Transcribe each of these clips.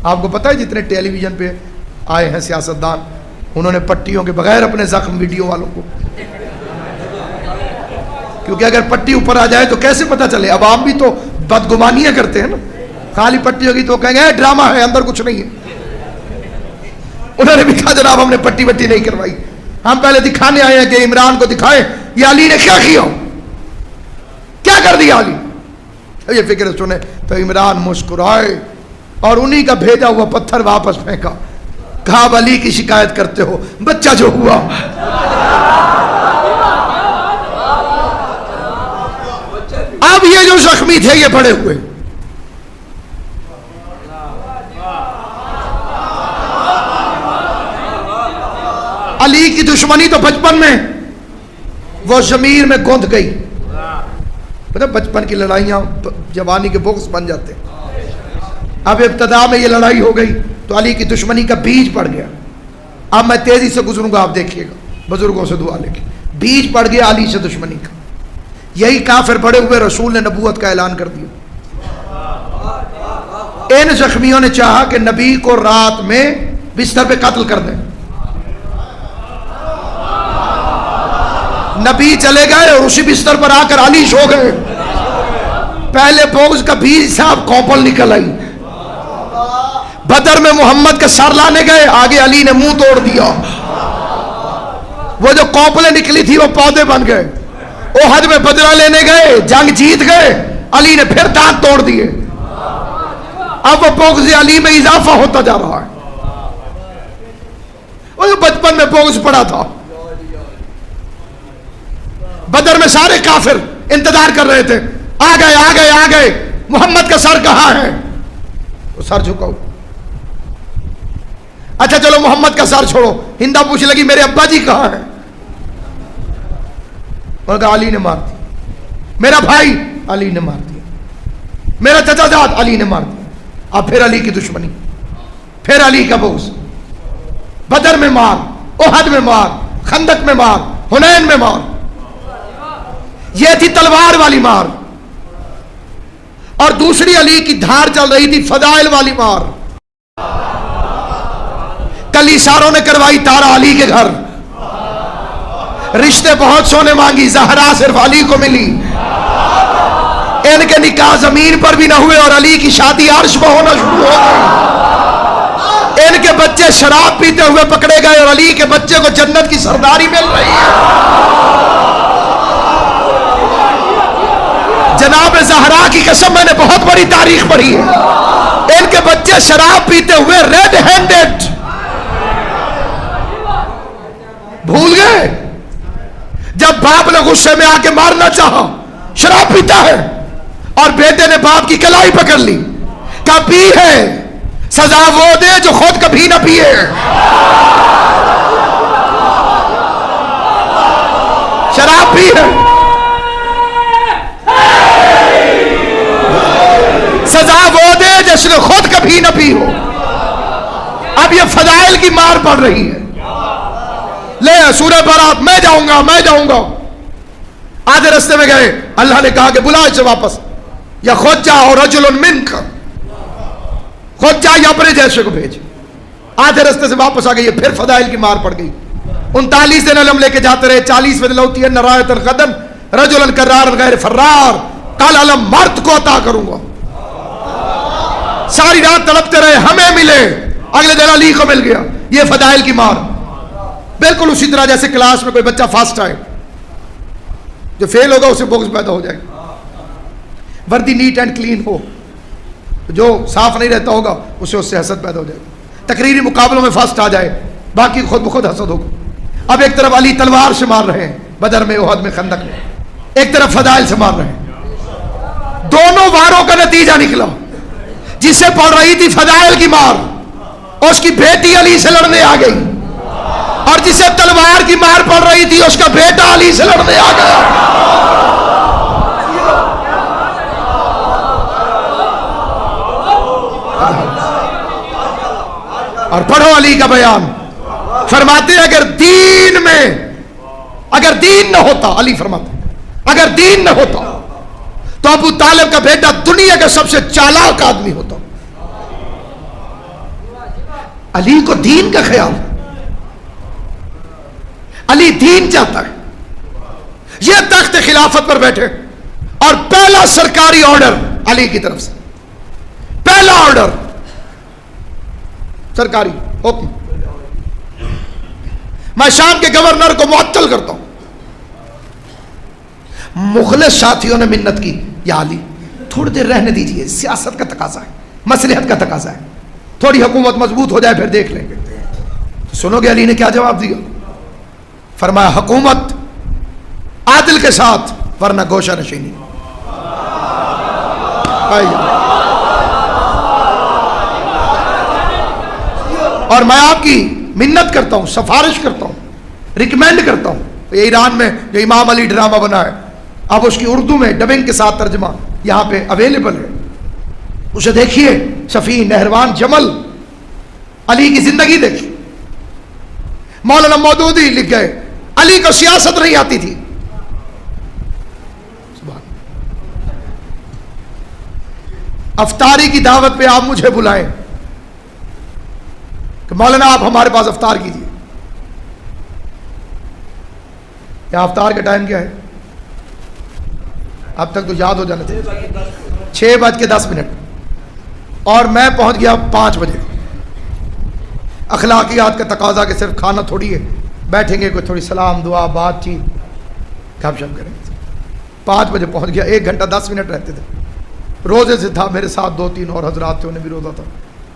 آپ کو پتہ ہے جتنے ٹیلی ویژن پہ آئے ہیں سیاستدان، انہوں نے پٹیوں کے بغیر اپنے زخم ویڈیو والوں کو، کیونکہ اگر پٹی اوپر آ جائے تو کیسے پتہ چلے؟ اب عوام بھی تو بدگمانیاں کرتے ہیں نا، خالی پٹی ہوگی تو کہیں گے ڈرامہ ہے اندر کچھ نہیں ہے۔ انہوں نے بھی کہا جناب ہم نے پٹی وٹی نہیں کروائی، ہم پہلے دکھانے آئے ہیں کہ عمران کو دکھائیں یہ علی نے کیا کیا، کیا کر دیا علی۔ یہ فکر سنے تو عمران مسکرائے اور انہی کا بھیجا ہوا پتھر واپس پھینکا، کہا اب علی کی شکایت کرتے ہو، بچہ جو ہوا۔ اب یہ جو زخمی تھے یہ پڑے ہوئے، علی کی دشمنی تو بچپن میں وہ ضمیر میں گوندھ گئی، پتہ بچپن کی لڑائیاں جوانی کے بغض بن جاتے ہیں۔ اب ابتدا میں یہ لڑائی ہو گئی تو علی کی دشمنی کا بیج پڑ گیا۔ اب میں تیزی سے گزروں گا، آپ دیکھیے گا، بزرگوں سے دعا لے کے، بیج پڑ گیا علی سے دشمنی کا۔ یہی کافر پڑے ہوئے رسول نے نبوت کا اعلان کر دیا۔ ان زخمیوں نے چاہا کہ نبی کو رات میں بستر پہ قتل کر دیں، نبی چلے گئے اور اسی بستر پر آ کر علی سو گئے۔ پہلے بغض کا بیج صاحب کوپل نکل آئی۔ بدر میں محمد کا سر لانے گئے، آگے علی نے منہ توڑ دیا، وہ جو کوپلیں نکلی تھی وہ پودے بن گئے۔ احد میں بدرہ لینے گئے، جنگ جیت گئے، علی نے پھر دانت توڑ دیے۔ اب وہ بغض علی میں اضافہ ہوتا جا رہا ہے۔ وہ جو بچپن میں بغض پڑا تھا، بدر میں سارے کافر انتظار کر رہے تھے، آ گئے آ گئے آ گئے، محمد کا سر کہاں ہے؟ وہ سر جھکاؤ۔ اچھا چلو محمد کا سر چھوڑو، ہندا پوچھ لگی میرے ابا جی کہاں ہیں؟ انہوں نے کہا علی نے مار دی، میرا بھائی علی نے مار دیا، میرا چچا جاد علی نے مار دیا۔ اب پھر علی کی دشمنی، پھر علی کا بغض، بدر میں مار، احد میں مار، خندق میں مار، حنین میں مار۔ یہ تھی تلوار والی مار، اور دوسری علی کی دھار چل رہی تھی فضائل والی مار۔ کلی ساروں نے کروائی تارا علی کے گھر، رشتے بہت سونے مانگی، زہرا صرف علی کو ملی۔ ان کے نکاح زمین پر بھی نہ ہوئے اور علی کی شادی عرش پر ہونا شروع ہو گئی۔ ان کے بچے شراب پیتے ہوئے پکڑے گئے اور علی کے بچے کو جنت کی سرداری مل رہی ہے۔ جناب زہرا کی قسم میں نے بہت بڑی تاریخ پڑھی ہے، ان کے بچے شراب پیتے ہوئے ریڈ ہینڈڈ، بھول گئے جب باپ نے غصے میں آ کے مارنا چاہا، شراب پیتا ہے، اور بیٹے نے باپ کی کلائی پکڑ لی، کہا پی ہے، سزا وہ دے جو خود کبھی نہ پیے۔ شراب پی ہے، سزا وہ دے جس نے خود کبھی نہ پی ہو۔ اب یہ فضائل کی مار پڑ رہی ہے۔ لے سورہ برات، میں جاؤں گا میں جاؤں گا۔ آدھے رستے میں گئے، اللہ نے کہا کہ بلا اسے واپس، یا خود جا اور رجل منک، خود جا یا اپنے جیسے کو بھیج۔ آدھے رستے سے واپس آ گئی، پھر فضائل کی مار پڑ گئی۔ 39 دن علم لے کے جاتے رہے، 40 دن لوتی ہے نرایت القدم رجلا کرار غیر فرار، کل علم مرد کو عطا کروں گا۔ ساری رات تڑپتے رہے، ہمیں ملے، اگلے دن علی کو مل گیا۔ یہ فضائل کی مار، بالکل اسی طرح جیسے کلاس میں کوئی بچہ فاسٹ آئے، جو فیل ہوگا اسے بغض پیدا ہو جائے گا۔ وردی نیٹ اینڈ کلین ہو، جو صاف نہیں رہتا ہوگا اسے اس سے حسد پیدا ہو جائے گا۔ تقریری مقابلوں میں فاسٹ آ جائے، باقی خود بخود حسد ہوگا۔ اب ایک طرف علی تلوار سے مار رہے ہیں بدر میں، احد میں، خندق میں، ایک طرف فضائل سے مار رہے ہیں۔ دونوں واروں کا نتیجہ نکلا، جسے پڑ رہی تھی فضائل کی مار، اس کی بیٹی علی سے لڑنے آ گئی، اور جسے تلوار کی مار پڑ رہی تھی اس کا بیٹا علی سے لڑنے آ گیا۔ اور پڑھو علی کا بیان، فرماتے ہیں اگر دین نہ ہوتا، علی فرماتے اگر دین نہ ہوتا تو ابو طالب کا بیٹا دنیا کا سب سے چالاک آدمی ہوتا۔ علی کو دین کا خیال ہے، علی دین چاہتا ہے. یہ تخت خلافت پر بیٹھے اور پہلا سرکاری آرڈر علی کی طرف سے، پہلا آرڈر سرکاری حکم، میں شام کے گورنر کو معطل کرتا ہوں. مخلص ساتھیوں نے منت کی، یا علی تھوڑی دیر رہنے دیجئے، سیاست کا تقاضا ہے، مصلحت کا تقاضا ہے، تھوڑی حکومت مضبوط ہو جائے پھر دیکھ لیں گے. سنو گے علی نے کیا جواب دیا؟ فرمایا حکومت عادل کے ساتھ ورنہ گوشہ نشینی. اور میں آپ کی منت کرتا ہوں، سفارش کرتا ہوں، ریکمینڈ کرتا ہوں. یہ ایران میں جو امام علی ڈرامہ بنا ہے، اب اس کی اردو میں ڈبنگ کے ساتھ ترجمہ یہاں پہ اویلیبل ہے، اسے دیکھیے. شفیع نہروان جمل علی کی زندگی دیکھی. مولانا مودودی لکھ گئے علی کو سیاست نہیں آتی تھی. افطاری کی دعوت پہ آپ مجھے بلائیں کہ مولانا آپ ہمارے پاس افطار کیجیے. کیا افطار کا ٹائم کیا ہے؟ اب تک تو یاد ہو جانا چاہیے. 6:10 اور میں پہنچ گیا 5 بجے. اخلاقیات کا تقاضا کہ صرف کھانا تھوڑی ہے، بیٹھیں گے کوئی تھوڑی سلام دعا بات چیت گپ شپ کریں گے. 5 بجے پہنچ گیا. 1 گھنٹہ 10 منٹ رہتے تھے. روزے سے تھا، میرے ساتھ 2-3 اور حضرات تھے، انہیں بھی روزہ تھا.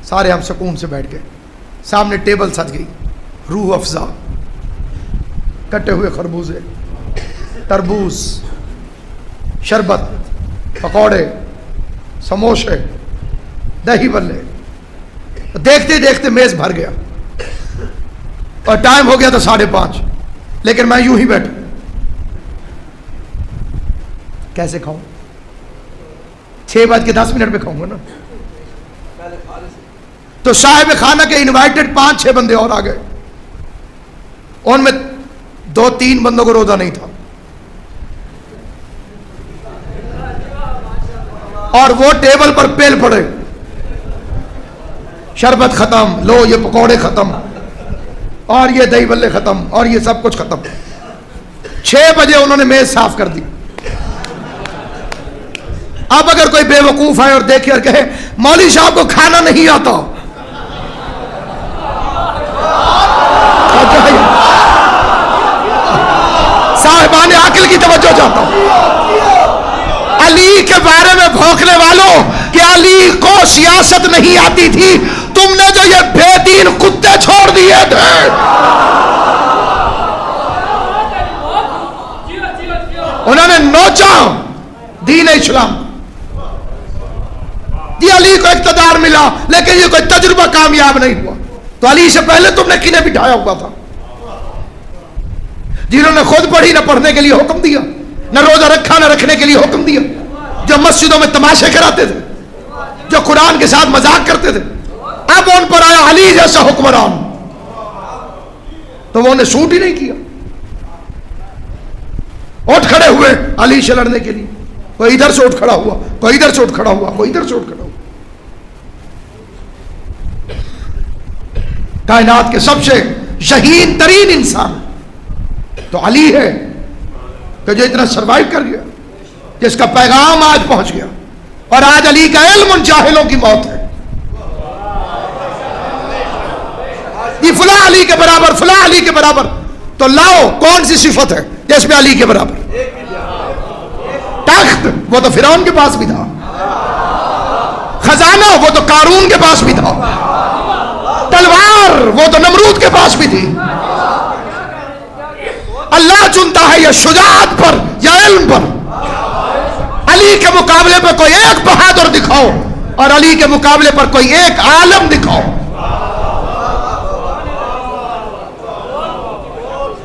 سارے ہم سکون سے بیٹھ گئے. سامنے ٹیبل سج گئی، روح افزا، کٹے ہوئے خربوزے، تربوز، شربت، پکوڑے، سموسے، دہی بلے. دیکھتے دیکھتے میز بھر گیا اور ٹائم ہو گیا تھا 5:30. لیکن میں یوں ہی بیٹھا، کیسے کھاؤں؟ 6:10 پہ کھاؤں گا نا. تو صاحب خانہ کے انوائٹڈ 5-6 بندے اور آ گئے. ان میں 2-3 بندوں کو روزہ نہیں تھا اور وہ ٹیبل پر پیل پڑے. شربت ختم، لو یہ پکوڑے ختم، اور یہ دہی بلے ختم، اور یہ سب کچھ ختم. 6 بجے انہوں نے میز صاف کر دی. اب اگر کوئی بے وقوف آئے اور دیکھے اور کہے مولوی صاحب کو کھانا نہیں آتا، صاحبان عقل کی توجہ چاہتا ہوں. علی کے بارے میں بھونکنے والوں کہ علی کو سیاست نہیں آتی تھی، تم نے جو یہ بے دین کتے چھوڑ دیے تھے، انہوں نے نوچا دین اسلام. یہ علی کو اقتدار ملا لیکن یہ کوئی تجربہ کامیاب نہیں ہوا. تو علی سے پہلے تم نے کنہیں بٹھایا ہوا تھا، جنہوں نے خود پڑھی نہ پڑھنے کے لیے حکم دیا، نہ روزہ رکھا نہ رکھنے کے لیے حکم دیا، جو مسجدوں میں تماشے کراتے تھے، جو قرآن کے ساتھ مذاق کرتے تھے. اب ان پر آیا علی جیسا حکمران تو وہ انہیں سوٹ ہی نہیں کیا. اٹھ کھڑے ہوئے علی سے لڑنے کے لیے. کوئی ادھر سے اٹھ کھڑا ہوا، کوئی ادھر سے اٹھ کھڑا ہوا، کوئی ادھر سے اٹھ کھڑا ہوا. کائنات کے سب سے شہین ترین انسان تو علی ہے کہ جو اتنا سروائیو کر گیا، جس کا پیغام آج پہنچ گیا. اور آج علی کا علم ان جاہلوں کی موت ہے. یہ فلاں علی کے برابر، فلاں علی کے برابر. تو لاؤ کون سی صفت ہے جس میں علی کے برابر؟ تخت وہ تو فرعون کے پاس بھی تھا، خزانہ وہ تو قارون کے پاس بھی تھا، تلوار وہ تو نمرود کے پاس بھی تھی. اللہ چنتا ہے یا شجاعت پر یا علم پر. علی کے مقابلے پر کوئی ایک بہادر دکھاؤ اور علی کے مقابلے پر کوئی ایک عالم دکھاؤ.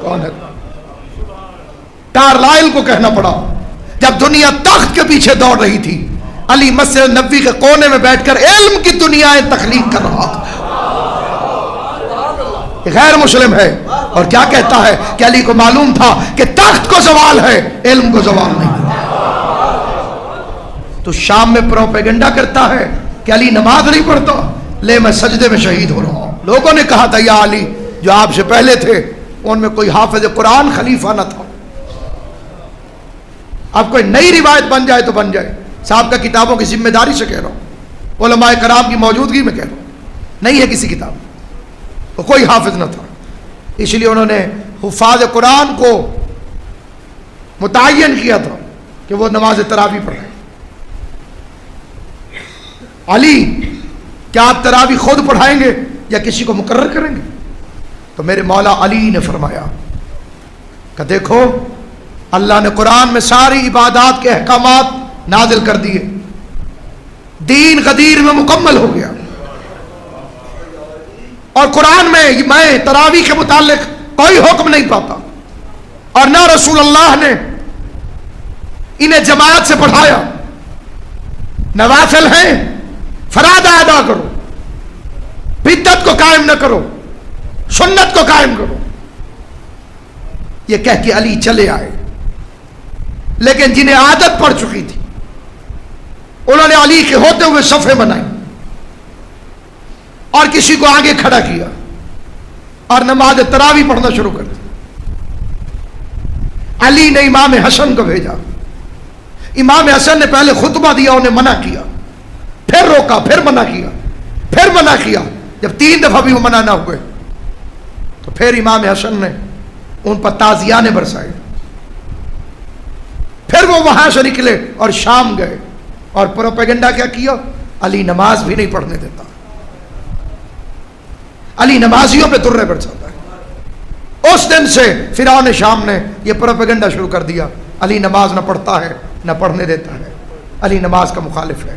کون ہے؟ کارلائل کو کہنا پڑا جب دنیا تخت کے پیچھے دوڑ رہی تھی، علی مسجد نبوی کے کونے میں بیٹھ کر علم کی دنیا تخلیق کر رہا تھا. غیر مسلم ہے اور کیا کہتا ہے کہ علی کو معلوم تھا کہ تخت کو زوال ہے، علم کو زوال نہیں. تو شام میں پروپیگنڈا کرتا ہے کہ علی نماز نہیں پڑھتا، لے میں سجدے میں شہید ہو رہا ہوں. لوگوں نے کہا تھا یا علی جو آپ سے پہلے تھے ان میں کوئی حافظ قرآن خلیفہ نہ تھا. اب کوئی نئی روایت بن جائے تو بن جائے. صاحب کا کتابوں کی ذمہ داری سے کہہ رہا ہوں, علماء کرام کی موجودگی میں کہہ رہا ہوں, نہیں ہے کسی کتاب تو کوئی حافظ نہ تھا. اس لیے انہوں نے حفاظ قرآن کو متعین کیا تھا کہ وہ نماز تراویح پڑھیں. علی کیا آپ تراویح خود پڑھائیں گے یا کسی کو مقرر کریں گے؟ تو میرے مولا علی نے فرمایا کہ دیکھو اللہ نے قرآن میں ساری عبادات کے احکامات نازل کر دیے, دین غدیر میں مکمل ہو گیا, اور قرآن میں تراویح کے متعلق کوئی حکم نہیں پاتا, اور نہ رسول اللہ نے انہیں جماعت سے پڑھایا. نوافل ہیں, فرائض ادا کرو, بدعت کو قائم نہ کرو, سنت کو قائم کرو. یہ کہہ کے علی چلے آئے, لیکن جنہیں عادت پڑ چکی تھی انہوں نے علی کے ہوتے ہوئے صفیں بنائی اور کسی کو آگے کھڑا کیا اور نماز تراویح پڑھنا شروع کر دی. علی نے امام حسن کو بھیجا. امام حسن نے پہلے خطبہ دیا, انہیں منع کیا, پھر روکا, پھر منع کیا, پھر منع کیا. جب 3 دفعہ بھی وہ منع نہ ہوئے تو پھر امام حسن نے ان پر تازیانے برسائے. پھر وہ وہاں سے نکلے اور شام گئے اور پروپیگنڈا کیا کیا, علی نماز بھی نہیں پڑھنے دیتا, علی نمازیوں پہ ترے برساتا ہے. اس دن سے فرعون شام نے یہ پروپیگنڈا شروع کر دیا, علی نماز نہ پڑھتا ہے نہ پڑھنے دیتا ہے, علی نماز کا مخالف ہے.